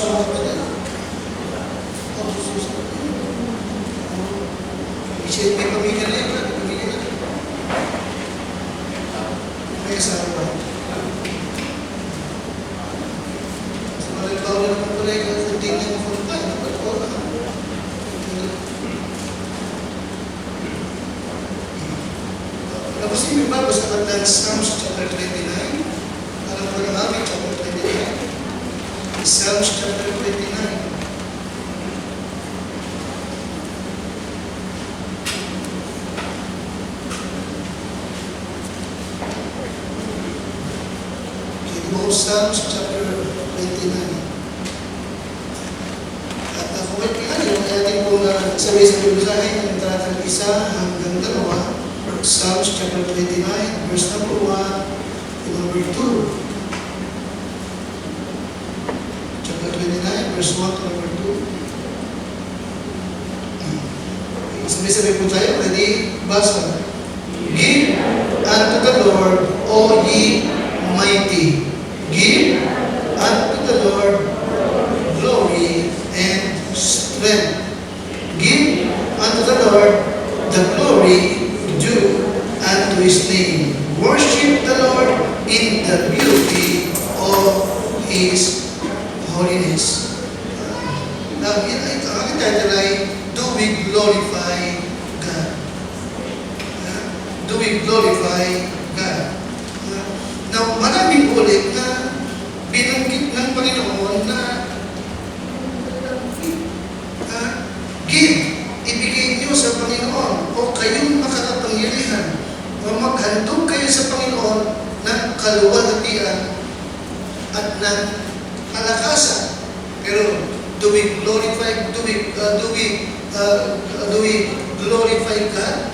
sa mga kapatid. Isip, may pamilya na yun. Pamilya na. May asawa. Sa mga bago na naman pala yung kunting ng full time. Tapos yung may babas na ng Psalms chapter 29. Alam mo lang namin, chapter 29. Psalms chapter 29. Psalms chapter 29. At kung kailan yung ating pong sabay-sabay basahin ng talatang 1 hanggang 2, Psalms chapter 29, verse number 1 to number 2. Chapter 29, verse 1 to number 2. Sabay-sabay po tayo. Ready? Basa. Give unto the Lord, O ye mighty. Give unto the Lord glory and strength. Give unto the Lord the glory due unto His name. Worship the Lord in the beauty of His holiness. Now, ang aking title ay, Do we glorify God? Do we glorify God? Now, maraming ulit na binanggit ng Panginoon na give, ibigay niyo sa Panginoon o kayong makakapangyarihan o maghandog kayo sa Panginoon ng kaluwalhatian at ng kalakasan. Pero do we glorify God?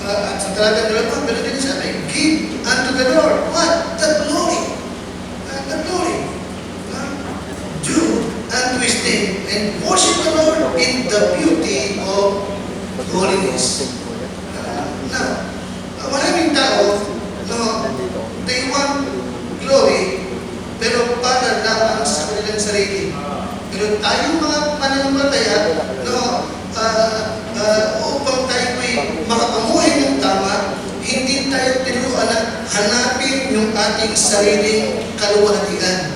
At sa talatang 2, pero din sabi, give unto the Lord. What? The glory. The glory. Due unto His name. And worship the Lord in the beauty of holiness. Now, maraming tao, they want glory, pero para lamang sa kanilang sarili. Pero tayong mga pananampalataya, upang tayo makapamuhay ng tama, hindi tayo tinuruan na hanapin yung ating sariling kaluwalhatian.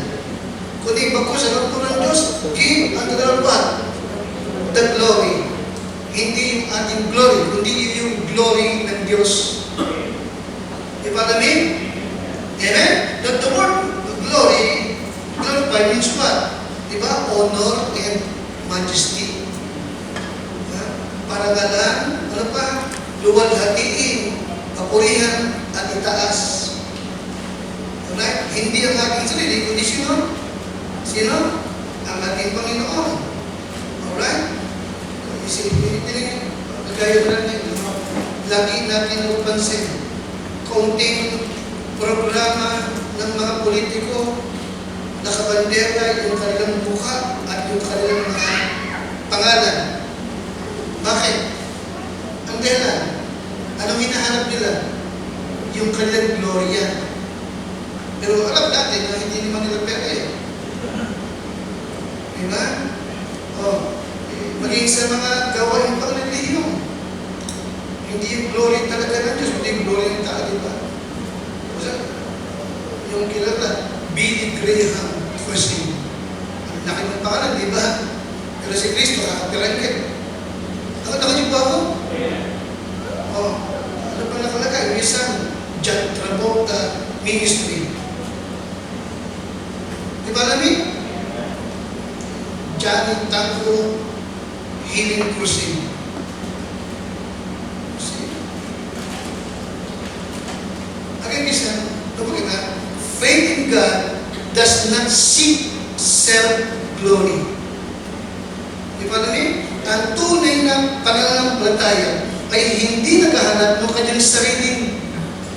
Kundi bagkus sa loob ng Diyos, give unto the Lord what? The glory. Hindi yung ating glory, kundi yung glory ng Diyos. You follow me? Amen? The word glory, glorify means what? Diba? Honor and majesty. Parangalan, ano pa? Luwalhatiin, papurihan, at itaas. Alright? Hindi ang ating sarili, kundi sino? Sino? Ang ating Panginoon. Alright? Isipin natin, kagaya na natin, lagi natin napansin, kaunting programa ng mga politiko, nakabandera yung kanilang mukha at yung kanilang mga pangalan. Bakit? Ang dahilan, anong hinahanap nila? Yung kanilang gloria. Pero alam natin na hindi naman nila pera eh. Diba? Maging sa mga gawain panglilihim. Hindi yung glory talaga ng Diyos, hindi yung glory ng tao, diba? Yung kilala, Billy Graham first name. Ang laki ng pangalan, diba? Pero si Kristo, kakapirangkin. Nakita niyo ba ako? Ano pa nakalagay? Isang John Travolta Ministry. Di ba alam niyo? Johnny Tango Healing Crusade. Again, minsan, ito kita, faith in God does not seek self-glory. Di ba alam niyo? Ang tunay na pananampalataya ay hindi naghahanap ng kanyang sariling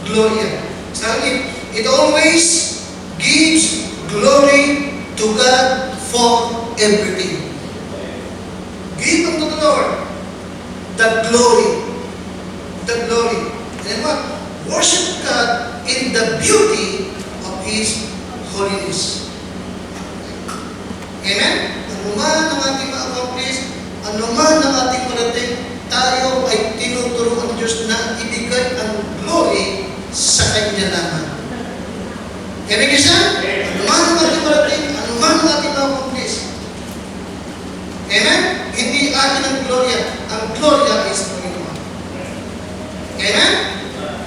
gloria. Sabi, it always gives glory to God for everything. Give unto the Lord the glory. The glory. And what? Worship God in the beauty of His holiness. Diyos na ibigay ang glory sa Kanya lamang. Kaya isa, anuman ang ating marating, anuman ang ating makumplis. Amen? Hindi atin ang gloria. Ang gloria ay sa Panginoon. Amen?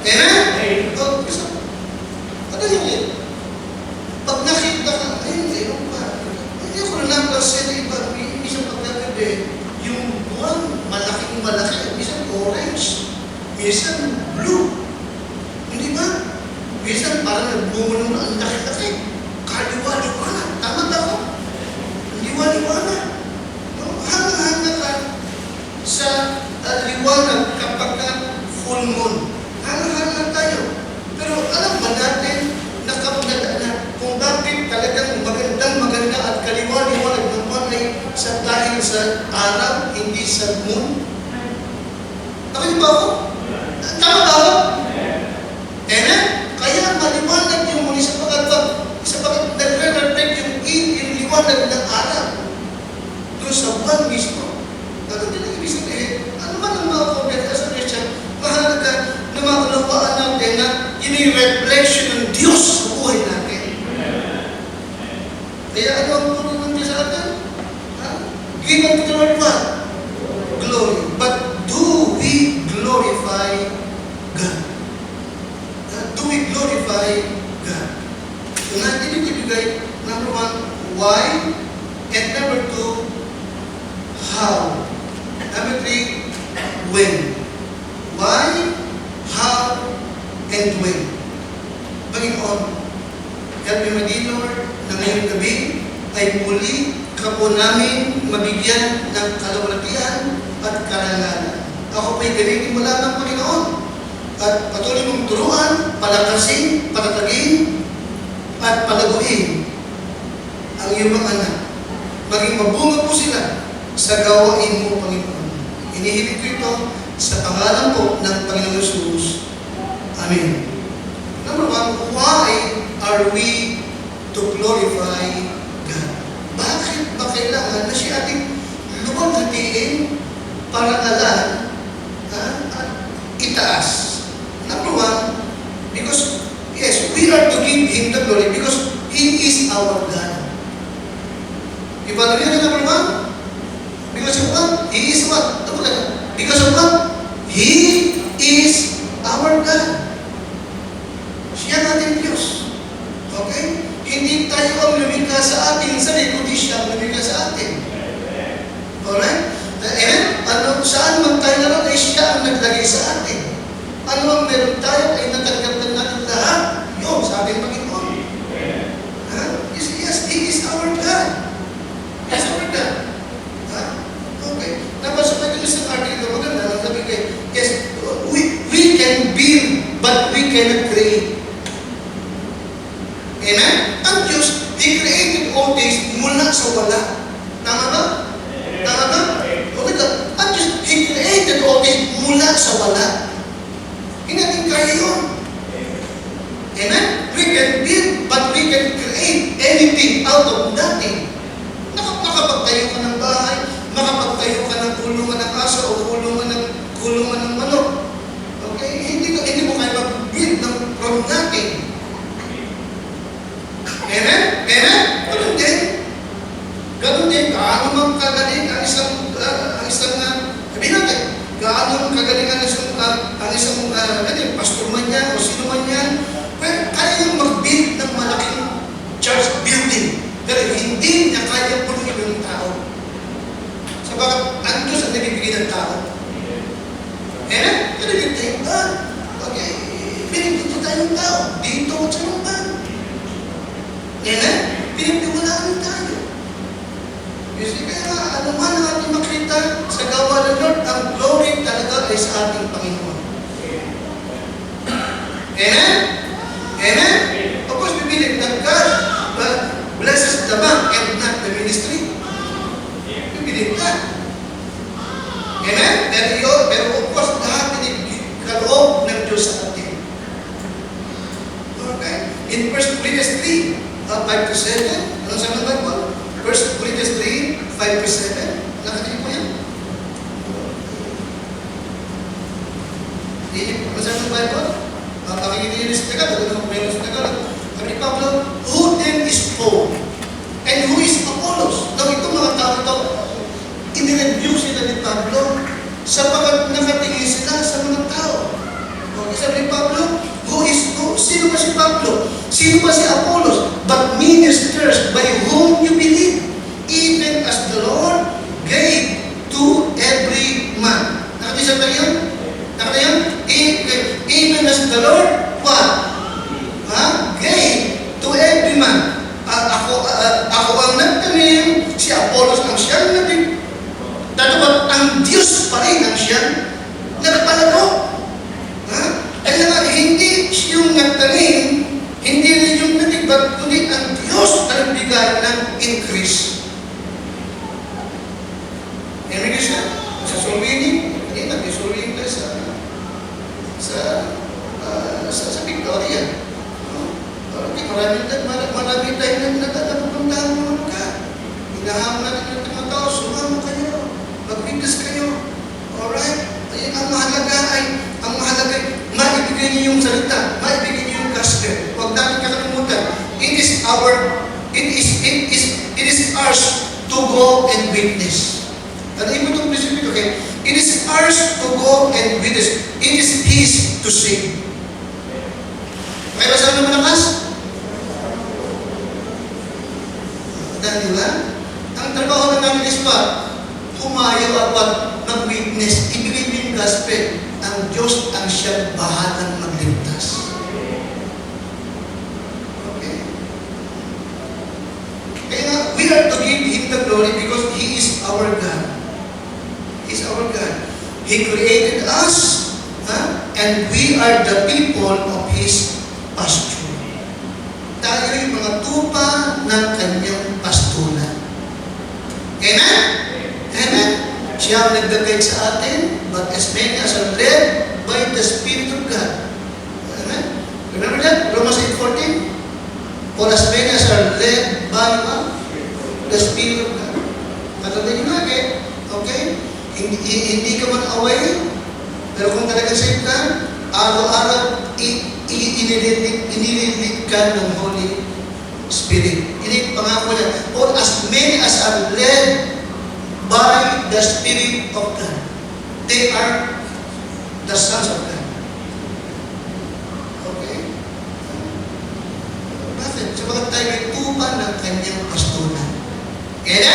Amen? O, isa. Ano yun? Pag nakita ka, hindi ako lang kasi iba, minsan pagkagabi, yung buwan, malaking malaki, minsan orange, minsan blue. Hindi ba? Minsan parang nagbumulong na ang laki-laki. Kaliwa-liwanag. Tama ba ako? Liwa-liwanag. Hanga-hanga ka sa liwanag kapag ka full moon. Hanga-hanga tayo. Pero alam ba natin na kung bakit talagang maganda at kaliwa-liwanag ng buwan ay dahil sa araw, hindi sa moon? Nakita ba ako? Tama ba ako? Amen? Kaya maliwanag yung muli sa pagkat nagre-reflect yung liwanag ng araw doon sa buwan mismo. Ano din ang ibig sabihin? Ano man ang mga kompleto sa Christian, mahalaga na maunawaan natin na yun yung reflection ng Diyos sa buhay natin. Kaya ano ang tulong ng Diyos sa atin? Give unto the Lord what? Glory. But do we glorify God? Do we glorify God? Yung natin ibigay, number 1, why? And number 2, how? Number 3, when? Why, how, and when? Panginoon, help me maging Lord na ngayong gabi ay muli ka po namin mabigyan ng kalawalatian at karangalan. Ako po'y gamitin mo lamang, Panginoon, at patuloy mong turuan, palakasin, patatagin, at palaguin ang iyong mga anak. Maging mabunga po sila sa gawain mo, Panginoon. Inihilig ko ito sa pangalan po ng Panginoon Jesus. Amen. Number 1, why are we to glorify God? Bakit ba kailangan na siya ating luwaghatiin, parangalan, at itaas? Number 1, because, yes, we are to give Him the glory because He is our God. Diba na yun number 1? Because of what? He is what? Because of what? He is our God. Siya ang ating Diyos. Okay? Hindi tayo ang lumikha sa ating sarili, kundi siya ang lumikha sa atin. Alright? Amen? Saan man tayo naroon ay siya ang naglagay sa atin. Ano ang meron tayo ay natanggap natin lahat. Yun, sa ating Panginoon. Yes, He is our God. He is our God. Okay. Napasok natin sa article, maganda lang sabi kayo. Yes, we can build, but we cannot create. Amen? Ang Diyos, He created all things mula sa wala. Tama ba? Tama ba? Okay ka. Ang Diyos, He created all things mula sa wala. Hindi natin kaya yun. Amen? We can build, but we can create anything out of nothing. Makapagtayo ka ng bahay, makapagtayo ka ng kulungan ng aso o kulungan ng manok. Okay? Hindi mo kaya mag-build from nothing. Amen? Amen? Ganun din. Ganun din. Gaano mang kagaling ang isang sabihin natin, gaano kagaling ang isang pastor man yan o sino man yan, pero kaya yung mag-build ng malaking church building. Pero hindi niya kaya punuin yung tao. Sabagat ang Diyos ang nabibigay ng tao. Amen? Pero yung tayo, okay, binibigyan tayo ng tao. Dito at sa lumban. Amen? Pinagdiwalaan tayo. Kasi kaya ano man ang ating makita sa gawa ng Lord, ang glory talaga ay sa ating Panginoon. Amen? Amen? Of course, we believe that God blesses the bank and not the ministry. We believe that. Amen? Pero of course, lahat kaloob ng Diyos sa atin. Okay? In 1 Corinthians 3, 5-7, ano sa mga Bible? 1 Corinthians 3, 5-7. Nakakita po yan? Hindi, masabi ng Bible? Makikita nyo sa Tagalog, meron sa Tagalog. Sabi ni Pablo, who then is Paul? And who is Apollos? Now, itong mga tao ito, inireview sila ni Pablo sapagat nakatingin sila sa mga tao. Okay, sabi ni Pablo, sino ba si Pablo? Sino ba si Apollos? But ministers by whom you believe, even as the Lord gave to every man. Nakatisa tayo yun? Nakatisa yun? Even as the Lord, what? Gave to every man. Ako ang nagtanim, si Apollos ang siyang nabig. Tatapat ang Diyos pa rin ang siyang nagpalago. Kaya nga, hindi yung nagtanim, hindi rin yung nabigbat, kundi ang Diyos ang nagbigay ng increase. Narinig siya? Sa Solvini, hindi nag-Solvini tayo sa Victoria. Marami tayo nagtatapuntahan mo ka. Hinahamon natin yung mga tao, sumama kayo, mag-witness kayo. Alright? Ay, ang mahalaga ay, maibigay niyo yung salita, maibigay niyo yung gospel. Huwag natin kakalimutan. It is ours to go and witness. Tandaan mo itong prinsipyo, okay? It is ours to go and witness. It is His to sing. Okay ba saan naman nakas? Dahil ang trabaho na namin is what? Humayaw at mag-witness. Ibigay mo yung gospel. Ang Diyos ang siyang bahalang magligtas. Okay? Kaya nga, we are to give Him the glory because He is our God. He is our God. He created us, and we are the people of His pasture. Tayo yung mga tupa ng kanyang pastulan. Amen? Amen? Siya ang nagdagay sa atin, but as many as are led by the Spirit of God. Amen? Remember that? Romans 8:14? For as many as are led by the Spirit of God. Katulad yung lagi, okay? Hindi ka man away, pero kung talaga save ka, araw-araw, inilit ka ng Holy Spirit. Ini pangako niya. For as many as are led by the Spirit of God, they are the sons of God. Okay? Bakit? Sabagat tayo ay tupa ng kanyang pastulan. Kaya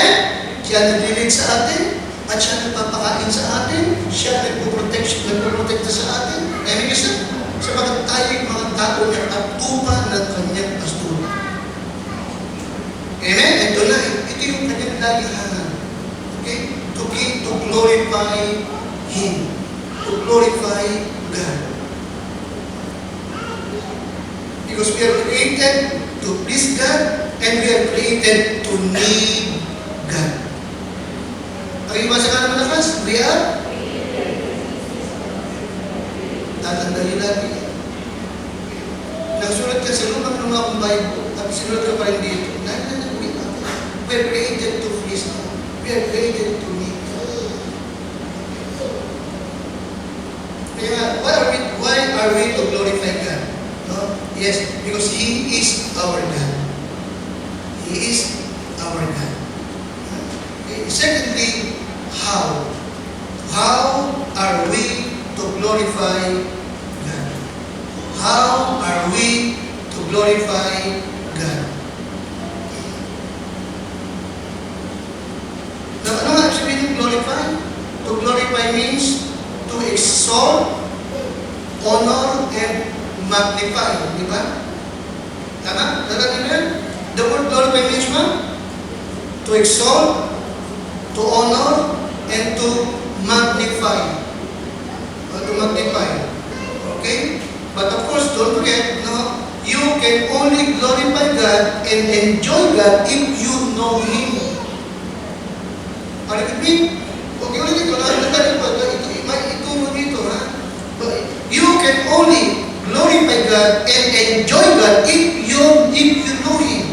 siya naglilid sa atin, at siya nagpapakain sa atin, siya nagpuprotekta sa atin. Kaya isa, sabagat tayo yung mga tao niya at tupa ng kanyang pastulan. Amen? Ito na, ito yung kanyang lalihanan. Okay? To glorify Him. To glorify God. Because we are created to please God, and we are created to need God. Ang ibasa ka naman nakas, we are tatandali lagi. Nagsulat ka sa lumang akong Bible, at sinulat ka pa rin dito. We are created to please God. We are created to need God. Kaya, why are we to glorify God? No? Yes, because He is our God. He is our God. Okay. Secondly, how? How are we to glorify God? How are we to glorify God? Now, ano nga sabihin ng glorify? To glorify means to exalt, honor, and magnify. Di ba? Tama? Tama yun? The word glorify means what? To exalt, to honor, and to magnify. To magnify. Okay? But of course, don't forget, no, you can only glorify God and enjoy God if you know Him. Are you with me? Okay, ulit ito. Ituro dito, ha? You can only glorify God and enjoy God if you know Him.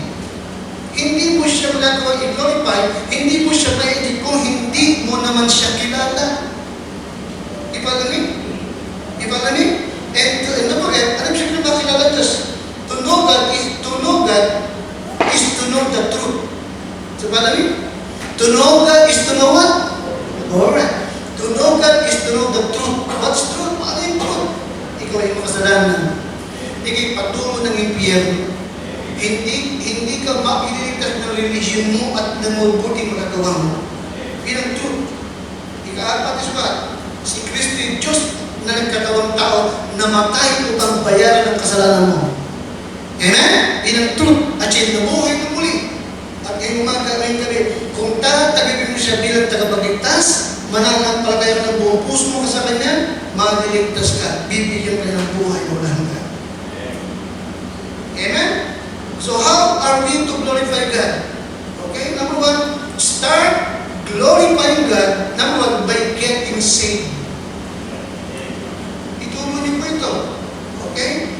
Hindi mo siya magagawa i-glorify, hindi mo siya ma-edit kung hindi mo naman siya kilala. Ipagani? So, follow me? To know God is to know what? Alright. To know God is to know the truth. What's truth? Ano yung truth? Ikaw ay makasalanan. Ika'y patungo ng impyerno. Hindi ka makililigtas ng religion mo at ng mabuting magagawa mo. Bilang truth. Ika-apat is what? Si Kristo yung Diyos na nagkatawang tao, namatay upang bayaran ng kasalanan mo. Amen? Bilang truth. At siya nabuhay na muli. At ngayong umaga, ngayong gabi, kung tatagipin mo siya bilang tagapagligtas, mananampalataya ng buong puso mo sa Kanya, maliligtas ka, bibigyan ka ng buhay na walang hanggan. Amen? So how are we to glorify God? Okay, number one, start glorifying God, number one, by getting saved. Ituloy po ito. Okay?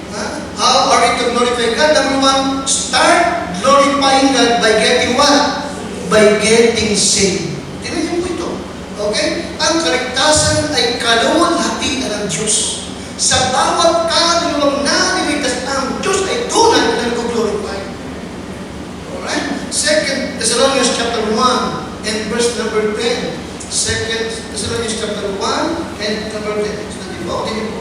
How are we to glorify God? Number one, start glorifying God by getting what? By getting saved. Tingnan niyo po ito. Okay? Ang kaligtasan ay kaluwalhatian ng Diyos. Sa bawat kaluluwang naliligtas ang Diyos ay tunay na nag-glorify. Alright? 2 Thessalonians chapter 1 and verse number 10. 2 Thessalonians chapter 1 and number 10. So, natin po. Tingnan po.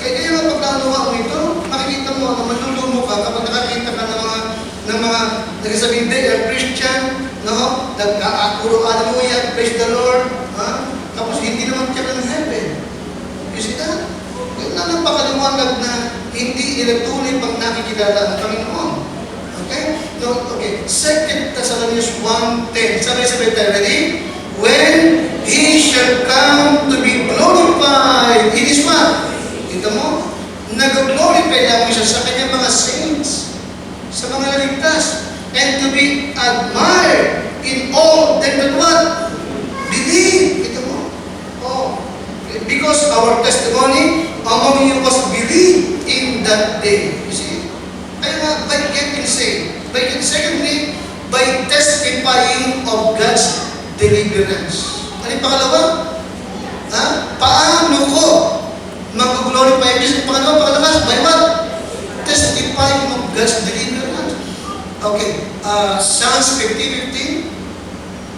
Kaya kayo ang pagkakaluwa mo ito, makikita mo na malulumo ka kapag nakakita ka ng mga nagsasabing they are Christian, no? Nag-aakuro, hallelujah, praise the Lord, ha? Tapos hindi naman siya ng heaven. You see that? Kaya napakaliwanag na hindi nila tunay pang nakikilala ang Panginoon. Okay? No, okay. 2 Thessalonians 1:10. Sabay-sabay tayo. Ready? When He shall come to be glorified, it is what? Kita mo? Nag-glorify lang siya sa kanyang mga saints, sa mga naligtas, and to be admired in all them that what? Believe. Kita mo? Oh. Because our testimony among you was believed in that day. You see? Kaya nga, by getting saved. Secondly, by testifying of God's deliverance. Ano yung pangalawa? Paano ko mag-glorify Diyos? Pangalawa, by what? Testifying of God's deliverance. Okay, Psalms 50:15.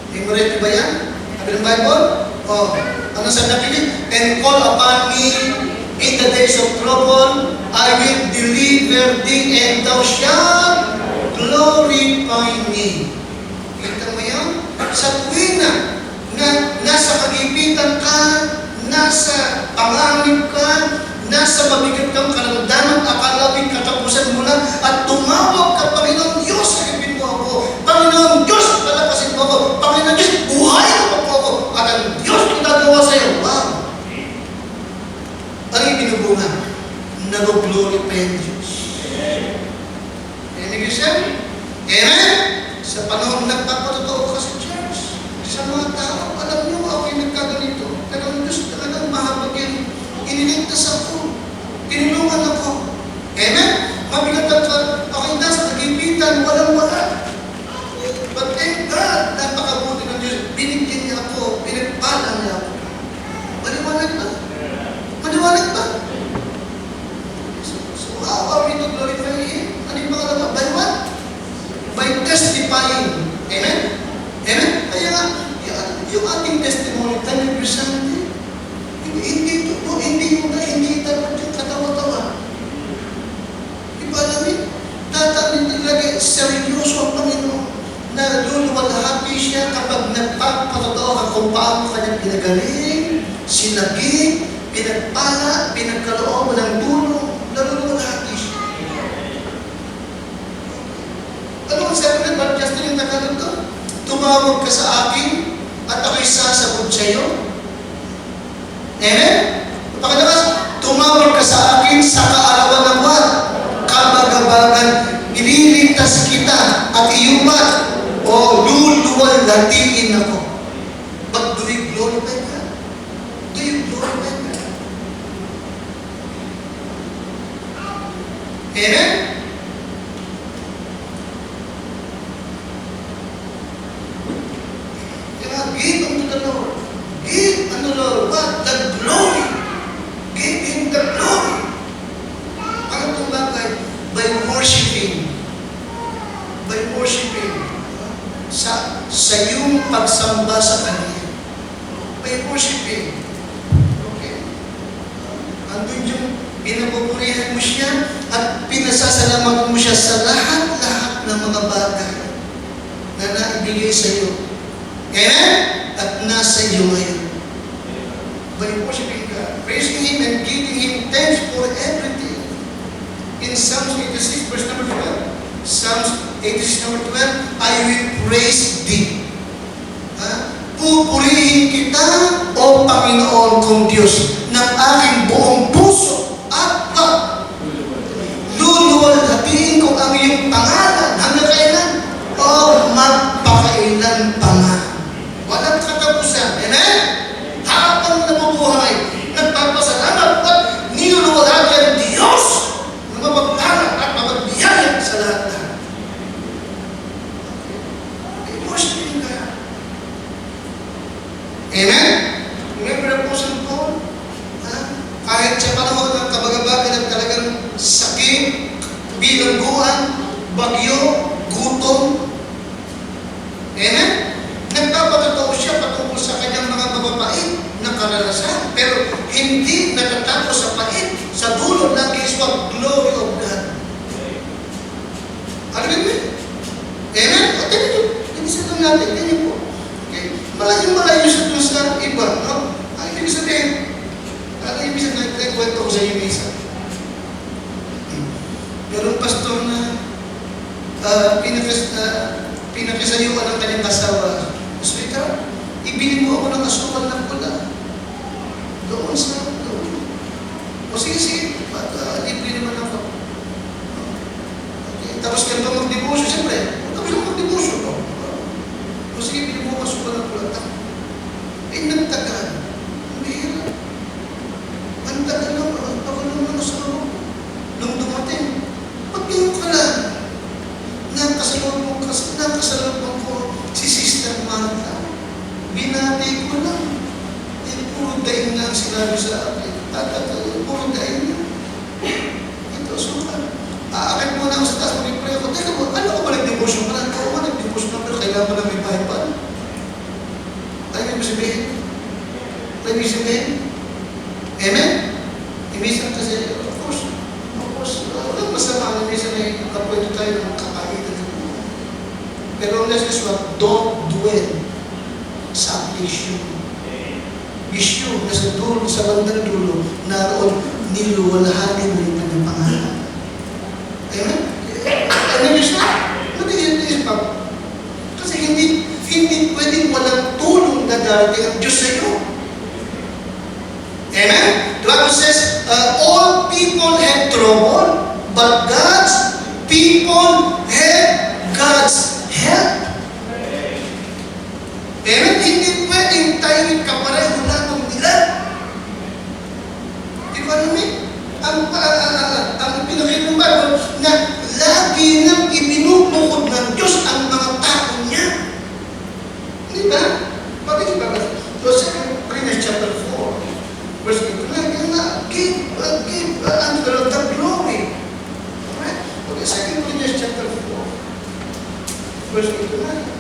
Memorize ba yan? Sabi ng Bible? Ano sa napili? And call upon me in the days of trouble, I will deliver thee, and thou shalt glorify me. Kita mo yan? Sa tuwing na nasa kagipitan ka, nasa panganib ka, nasa mabigat kang karamdaman, akalabing katapusan mo na, at tumawag ka, Panginoon Diyos, sagipin mo ako. Panginoon Diyos, palakasin mo ako. Panginoon Diyos, buhay mo po ako. At ang Diyos ginagawa sa iyo. Wow! Ano yung binubunga? Nag-glorify ang Diyos. Amen, Christian? Amen? Sa panahon nagpapatotoo ka sa church, sa mga tao, alam niyo, ako yung nagkaganito. Talagang Diyos, talagang mahabag yan. Iniligtas ako. Tinulungan ako. Amen? Mabigat ako yung nasa nagipitan, walang-wala. But thank God, napakabuti ng Diyos. Binigyan niya ako, pinagpala niya ako. Maliwanag ba? Maliwanag ba? So how are we to glorify Him? Ano yung pangalawa? By what? By testifying. Amen? Amen? Kaya nga, yung ating testimony, tayo presente. Hindi dapat yung katawa-tawa. Iba namin, tatamin talaga, seryoso ang Panginoon. Naluluwalhati siya kapag nagpapatotoo ka kung paano kanyang pinagaling, sinagip, pinagpala, pinagkaloob ng tulong, naluluwalhati siya. Ano ang sabi ng Baptista yung Tagalog to? Tumawag ka sa akin at ako'y sasagot sa iyo. Amen? Pagkatapos, tumawag ka sa akin sa kaalawan ng what? Kabagabagan, ililigtas kita at iyong what? O luluwalhatiin ako. But do you glorify God? Do you glorify God? Amen? Give unto the Lord. Give unto the Lord what? The glory. Give Him the glory. yung pagsamba sa Kanya. By worshiping. Okay? Andun yung pinapupurihan mo siya at pinasasalamat mo siya sa lahat-lahat ng mga bagay na naibigay sa iyo. Amen? At nasa iyo ngayon. By worshiping God, praising Him and giving Him thanks for everything. In Psalms 86, verse number 12, Psalms 86, number 12, I will praise Thee. Pupurihin kita, O Panginoon kong Diyos, ng aking buong puso at luluwalhatiin ko ang iyong pangalan hanggang kailan? O magpakailan pa nga. Walang katapusan. Amen? Habang nabubuhay, nagpapasalamat at niluluwalhati ang Diyos na mapagpala at mapagbiyaya sa lahat-lahat. Worshiping God. Amen? Remember the Apostle Paul? Kahit sa panahon ng kabagabagan at talagang sakit, bilangguan, bagyo, gutom. Amen? Nagpapatotoo siya patungkol sa kanyang mga mababait na karanasan. Pero hindi natatapos sa pait. Sa dulo lagi is what glory of God. Ano ba? Amen? O, tingnan nyo. Tingnan lang natin. Tingnan po. Okay? Malayo sa dun sa iba. No? Ang ibig sabihin, kwento ko sa inyo isa. Merong pastor na pinakisayuan ng kanyang asawa. Sweetheart, ibili mo ako ng asukal na pula. Doon sa doon. O sige, libre naman ako. Okay. Tapos ka ba mag-debosyo? Siyempre, tapos ka mag-debosyo. O sige, ibili mo ako asukal na pula. Nagtagal. Mahirap. Ang tagal ng asawa ko. Nung dumating, ba't ngayon ka lang? Nakasalubong ko si Sister Martha. Binati ko lang. Puro daing lang sinabi sa akin. Puro daing lang. Ito, suka. Aakit mo na ako sa taas, mag-pray ako. Teka mo, ano ko ba nag-devotion ka lang? Oo ba nag-devotion ka, pero kailangan mo na may Bible. Ano yung sabihin? Ano yung sabihin? Amen? Imisan kasi, of course, walang masama na minsan ay kapwento tayo ng kakaitan sa buhay. Pero let's just what, don't dwell sa affliction. Issue na sa dulo, sa bandang dulo, naroon niluwalhatin mo yung kanyang pangalan. Amen? Ano yung siya? Magiging pa. Kasi hindi pwedeng walang tulong na darating ang Diyos sa iyo. Amen? The Bible says, all people have trouble, but God's people have God's help. Amen? Hindi pwedeng tayo kapareho na itong nila. Di ba namin? Ang pinakita ng Bible na lagi nang ibinubukod ng Diyos ang mga tao niya. Di ba? Bakit di ba? So, 2 Corinthians chapter 4, verse 8, give unto the Lord the glory. Alright? Okay, 2 Corinthians chapter 4, verse 8 to 9.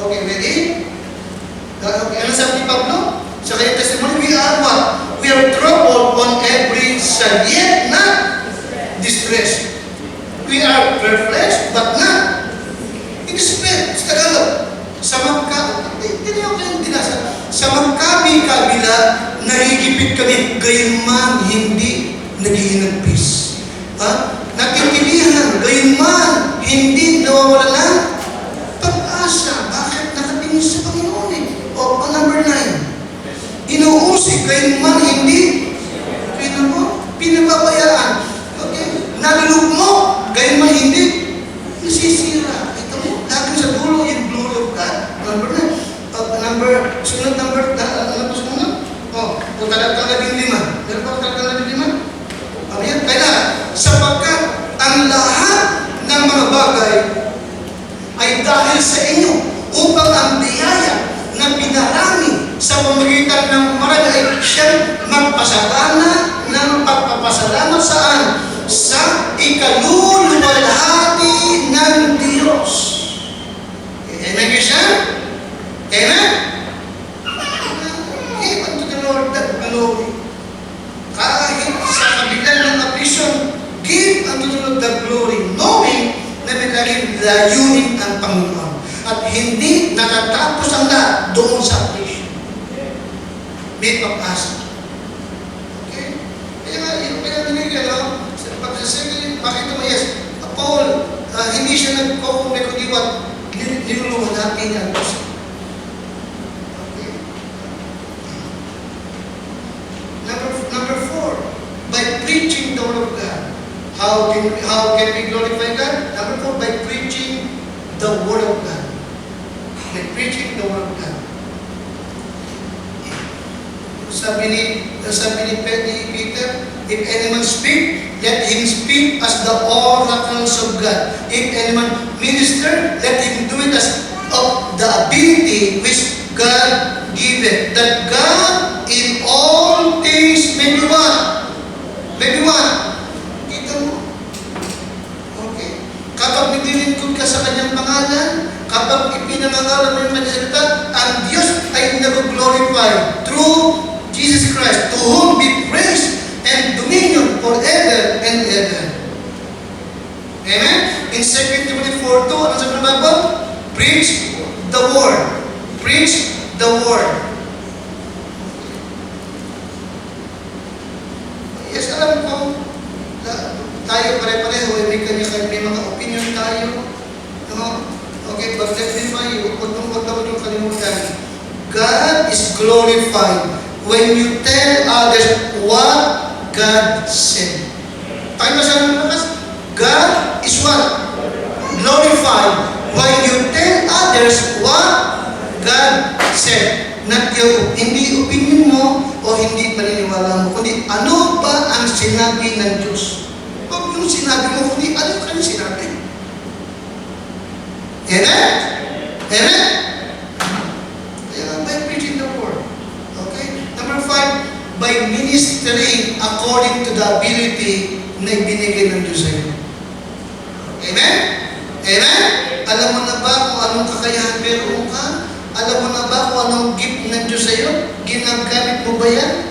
Okay, ready? Okay, ano sabi ni Pablo? Sa kanyang testimony, we are what? We are troubled on every side, yet not distressed. We are perplexed, but not in despair. Sa Tagalog, sa magkabi-kabila, nahigipit kami, gayunman hindi nag-iinagpis. Natitilihan, gayunman hindi nawawala ng pag-asa. Bakit? Nakatingin sa Panginoon eh. O, number 9. Inuusig, gayunman hindi pinababayaan. Okay? Nalulog mo, gayunman hindi nasisira. Ito mo, lagi sa dulo yung glory of God. Number 9. Sunod number, ano po sunod? O, talagang 15. Meron pa talagang 15? Ayan, kailangan. Sapagkat ang lahat ng mga bagay ay dahil sa inyo upang ang biyaya na pinarami sa pamamagitan ng marami ay siyang magpasagana ng layunin ang Panginoon. At hindi natatapos ang lahat doon sa affliction. May pag-asa. Okay? Kaya nga, yung pinag-binigyan, sa pag-sasagin, makita mo, yes, Paul, hindi siya nagkukumpay kundi what niluluhan natin niya. Okay? Number 4, by preaching the word of God. How can we glorify God? Number 4, by preaching the word of God. By preaching the word of God. Sabi ni Peter, if anyone speak, let him speak as the oracles of God. If anyone minister, let him do it as of the ability which God giveth. That God in all things may be one. May be one. Kita mo? Okay. Kapag naglilingkod ka sa kanyang pangalan, kapag ipinangangalan mo yung kanyang salita, ang Diyos ay nag-glorify through Jesus Christ, to whom be praise and dominion forever and ever. Amen? In 2 Timothy 4:2, ano sabi ng Bible? Preach the word. Preach the word. Yes, alam ko, tayo pare-pareho, may mga opinion tayo. Okay, but let me remind you, huwag yung kalimutan. God is glorified when you tell others what God said. Tayo masabi mo kasi, God is what? Glorified when you tell others what God said. Not yung, hindi opinion mo o hindi paniniwala mo, kundi ano ba ang sinabi ng Diyos? Huwag yung sinabi mo, kundi ano ka yung sinabi? Amen? Amen? Kaya by preaching the word. Okay? Number 5, by ministering according to the ability na ibinigay ng Diyos sa iyo. Amen? Amen? Alam mo na ba kung anong kakayahan meron ka? Alam mo na ba kung anong gift ng Diyos sa iyo? Ginagamit mo ba yan?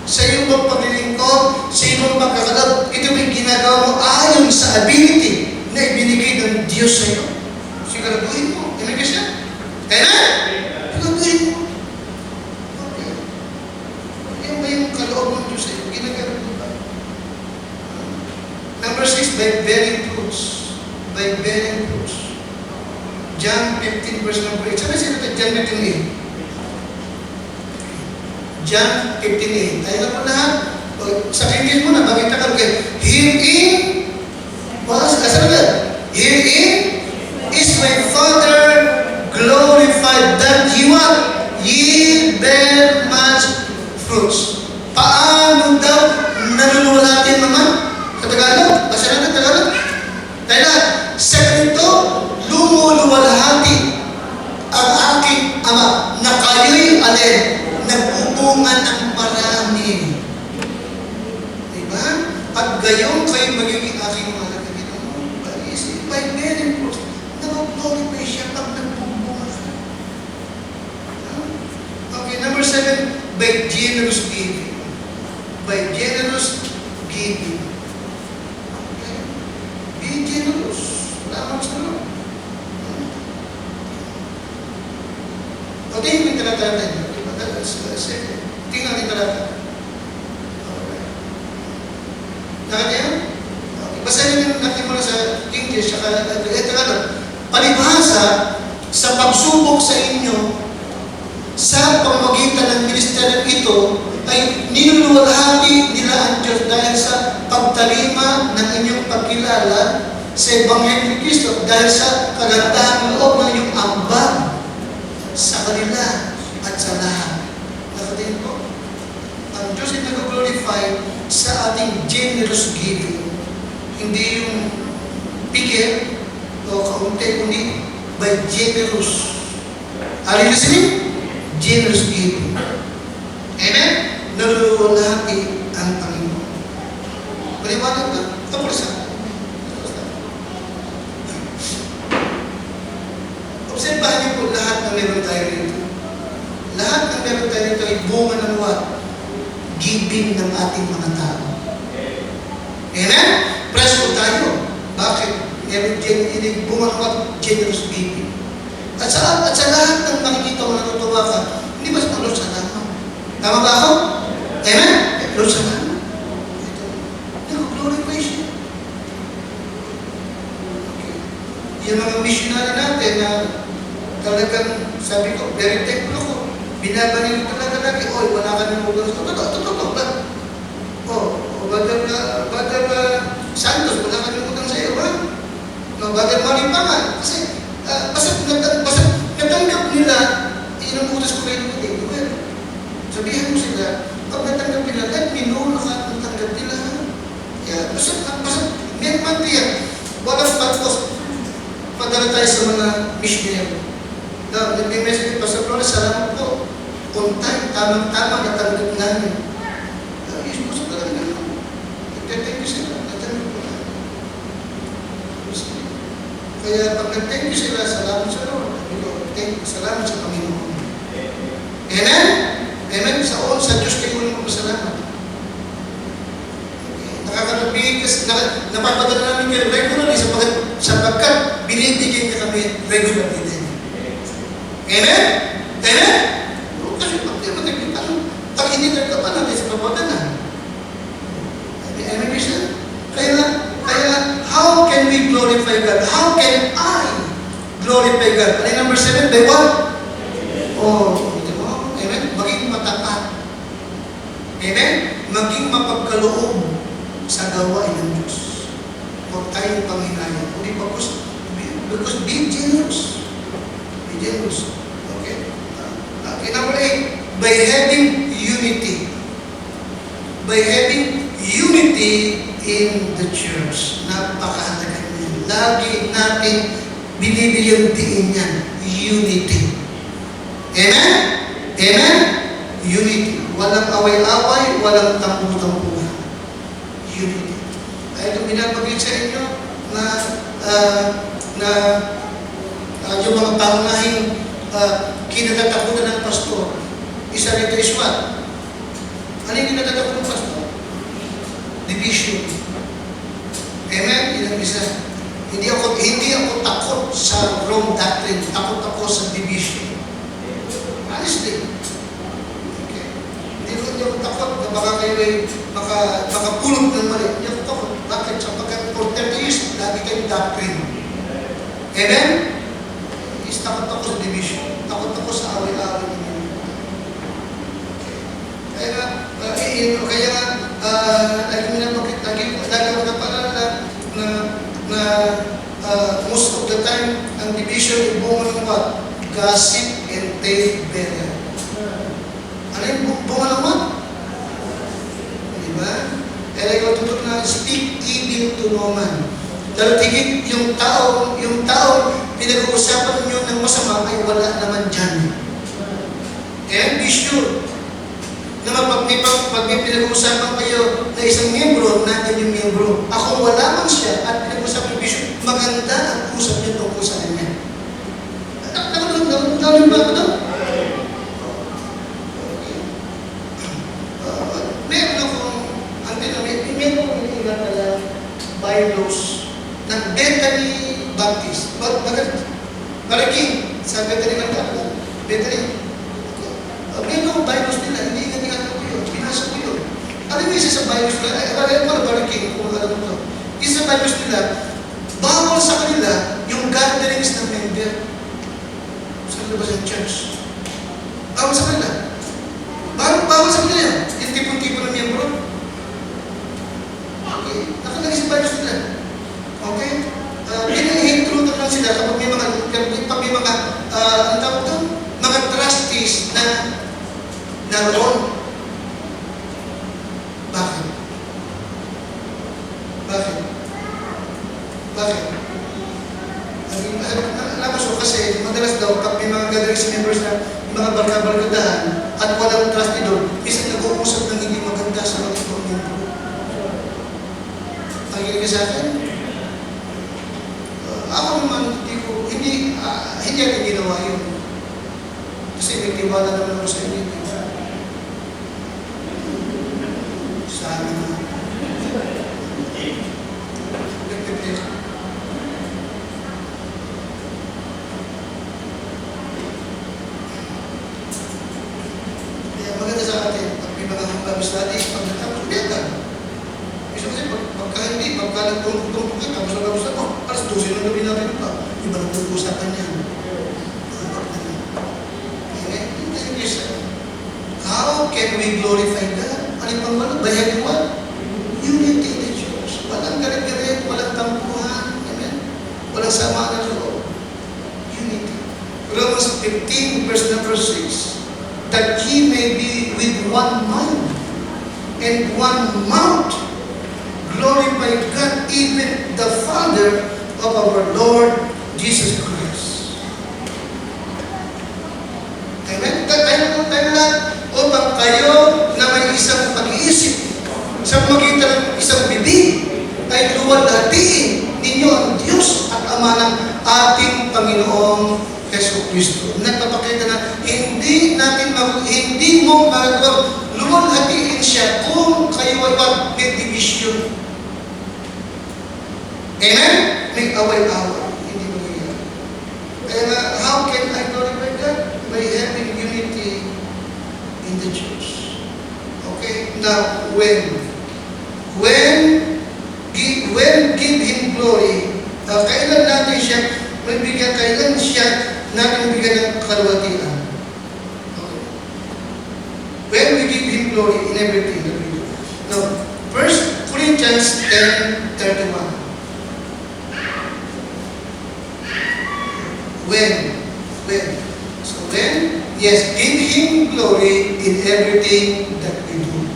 Sa iyo bang paglilingkod? Sa iyo bang pagkakalab? Ito ba'y ginagawa mo ayon sa ability na ibinigay ng Diyos sa iyo? Siguraduhin mo. Amen ka siya? Amen? Siguraduhin mo. Okay. Yan ba yung kaloob ng Diyos sa iyo? Ginagamit mo ba? Number 6, by bearing fruits. By bearing fruits. John 15 verse number 8. Sabi siya ito, John 15:8. John 15:8. Tayo na po lahat. Sa English mo na, bakita ka rin. Herein, sabi ka, herein is my Father glorified that ye bear much fruits. Paano daw naluluwalhatin naman? Sa Tagalog? Basta natin Tagalog? Dahil sa ganito, lumuluwalhati ang aking Ama na kayo'y alin, nagbubunga ng marami. Diba? At gayon kayo magiging aking mga nagkakita mo. By bearing fruits, nag-glorify siya pag nagbubunga ka. Okay, number 7, by generous giving. By generous giving. Okay? Be generous. Lamang sa Lord. O, tingin mo yung talata natin. Tingnan natin talata. Nakatayo? Okay. Basahin natin muna sa English, saka Tagalog. Palibhasa sa pagsubok sa inyo sa pamamagitan ng ministeryo ito ay niluluwalhati nila ang Diyos dahil sa pagtalima ng inyong pagkilala sa Ebanghelyo ni Kristo dahil sa kagandahan loob ng inyong ambag sa kanila at sa lahat. Nakatingin po, ang Diyos ay nag-glorify sa ating generous giving. Hindi yung pigil o kaunti, kundi by generous. Are you listening? Generous giving. Amen? Naluluwalhati ang Panginoon. Maliwanag ba? Tapos na. Obserbahan niyo po lahat na meron tayo rito. Lahat na meron tayo rito ay bunga ng what? Giving ng ating mga tao. Amen? Press po tayo. Bakit? Meron bumangat generous giving. At sa lahat ng nakikita mo natutuwa ka, hindi ba sa Lord salamat? Tama ba ako? Amen? Lord salamat. Ito. Nag-glorify siya. Okay. Yung mga missionary natin na talagang, sabi ko, very thankful ako. Binabanil ko talaga lagi. Oy, wala ka nang ugang. Totoo. Brother Santos, wala ka nang utang sa iyo, ba? Brother Maripangan. Kasi, basta natanggap nila, inuutos ko kayo ng well, sabihan mo sila, pag natanggap nila, let me know na natanggap nila. Kaya, basta, may mantiyan, walang pagkos, padala tayo sa mga missionary. Now, nag-message pa sa Flores, salamat po. On time, tamang-tama, natanggap namin. Yes, po sa talaga naman. Nag-thank you sila, natanggap po namin. Kaya pag nag-thank you sila, salamat sa Lord. Salamat sa Panginoon. Amen? Amen? Sa Diyos kayo ulit magpasalamat. Nakakatabi kasi napapadala namin kayo regularly sapagkat binibigyan niya kami regularly din. Amen? Amen? Kasi pag hindi ka pa natin sa papadala. Amen, Christian? Kaya, how can we glorify God? How can I glorify God? Ano yung number 7? By what? Oh, ito mo. Amen? Maging matapat. Amen? Maging mapagkaloob sa gawain ng Diyos. Huwag tayong panghinayang. Because be generous. Be generous. Okay? Okay, number 8. By having unity. By having unity in the church. Napakahalaga niyan. Lagi natin binibigyan diin yan. Unity. Amen? Amen? Unity. Walang away-away, walang tampu-tampuhan. Unity. Ay, ito binabagay sa inyo na yung mga pangunahing kinatatakutan ng pastor. Isa rito is what? Ano yung kinatatakutan ng pastor? Division. Amen? Yun ang isa. Hindi ako takot sa wrong doctrine. Takot ako sa division. Honestly. Okay. Hindi ako takot na baka kayo ay makapulot ng mali. Hindi ako takot. Bakit? Sapagkat for 30 years, lagi kayong doctrine. Amen? Is takot ako sa division. Takot ako sa away-away ninyo. Kaya lagi ko na paalala na most of the time, ang division ay bunga ng what? Gossip and tale bearer. Ano yung bunga ng what? Diba? Kaya ikaw tutok na speak evil to no man. Dahil tigit yung tao pinag-uusapan nyo ng masama ay wala naman dyan. And be sure na pag may pinag-uusapan kayo na isang miyembro, natin yung miyembro. Ako wala man siya at pinag-uusapan yung bishop, maganda ang usap niya tungkol sa kanya. Nagawin ba ako doon? Meron akong, meron akong ilan pala bylaws ng Bethany Baptist. Balaking, sa Bethany Baptist. Bethany. Meron akong bylaws nila, hindi ko yun. Binasa ko yun. Ano yung isa sa bylaws nila? Balaking, kung alam mo ito. Isa sa bylaws nila, bawal sa kanila yung gatherings ng member sa labas ng church. Bawal sa kanila. Bawal sa kanila yan. Yung tipon-tipon ng miyembro. Okay. Nakalagay sa bylaws nila. Okay? Pinahintrutan lang sila kapag may mga ang tawag doon, mga trustees na naroon. Bakit? Alam mo kasi madalas daw pag may mga gatherings members na mga barka-barkadahan at walang trustee doon, isang nag-uusap ng hindi maganda sa mga ibang membro. Nakikinig ka sa akin? Ako naman, hindi natin ginawa yun. Kasi may tiwala naman ako sa inyo. Sana. nagtungtong ka, tapos ako, alas 12 na gabi namin pa. Iba na pag-usapan yan. How can we glorify God? Ano pang wala? By having what? Unity in the church. Walang galit-galit, walang tampuhan. Amen? Walang samaan ng loob. Unity. Romans 15, verse number 6. That ye may be with one mind and one mouth. Glorify God, even the Father of our Lord Jesus Christ. Amen? Tayo lang upang kayo na may isang pag-iisip sa pamagitan ng isang bibig ay luwalhatiin ninyo ang Diyos at Ama ng ating Panginoong Hesus Kristo. Nagpapakita na hindi mo magagawa luwalhatiin siya kung kayo ay may division. Amen? May away-away. Hindi mo yan. Kaya how can I glorify God? By having unity in the church. Okay? Now, when give Him glory, kailan natin siya kailan siya natin bigyan ng kalwatian? Okay. When we give Him glory in everything that we do. Now, 1 Corinthians 10:31. Yes, give Him glory in everything that we do.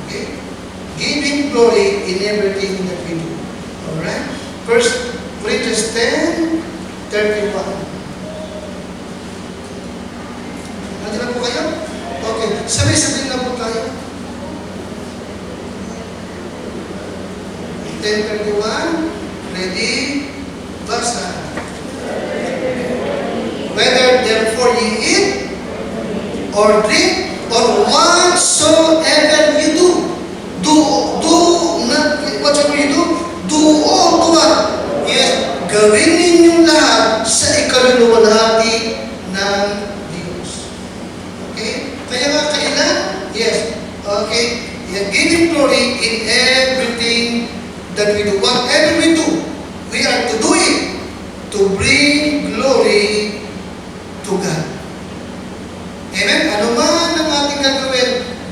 Okay? Give Him glory in everything that we do. Alright? 1 Corinthians 10:31. Nandiyan na po kayo? Okay. Sabay-sabay na po tayo. 10:31. Ready? Basa. Whether therefore ye eat, or drink, or whatsoever you do, whatever you do all to what? Yes, gawin ninyong lahat sa ikaluluwalhati ng Diyos. Okay? Kaya nga kailan? Yes. Okay? Yeah, give Him glory in everything that we do. Whatever we do, we are to do it to bring glory to God. Amen? Ano man ang ating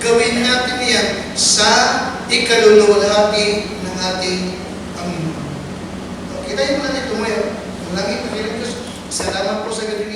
gawin natin yan sa ikaluluwalhati ng ating Panginoon. Okay, tayo muna nito ngayon. Malangit na Diyos. Salamat po sa gabi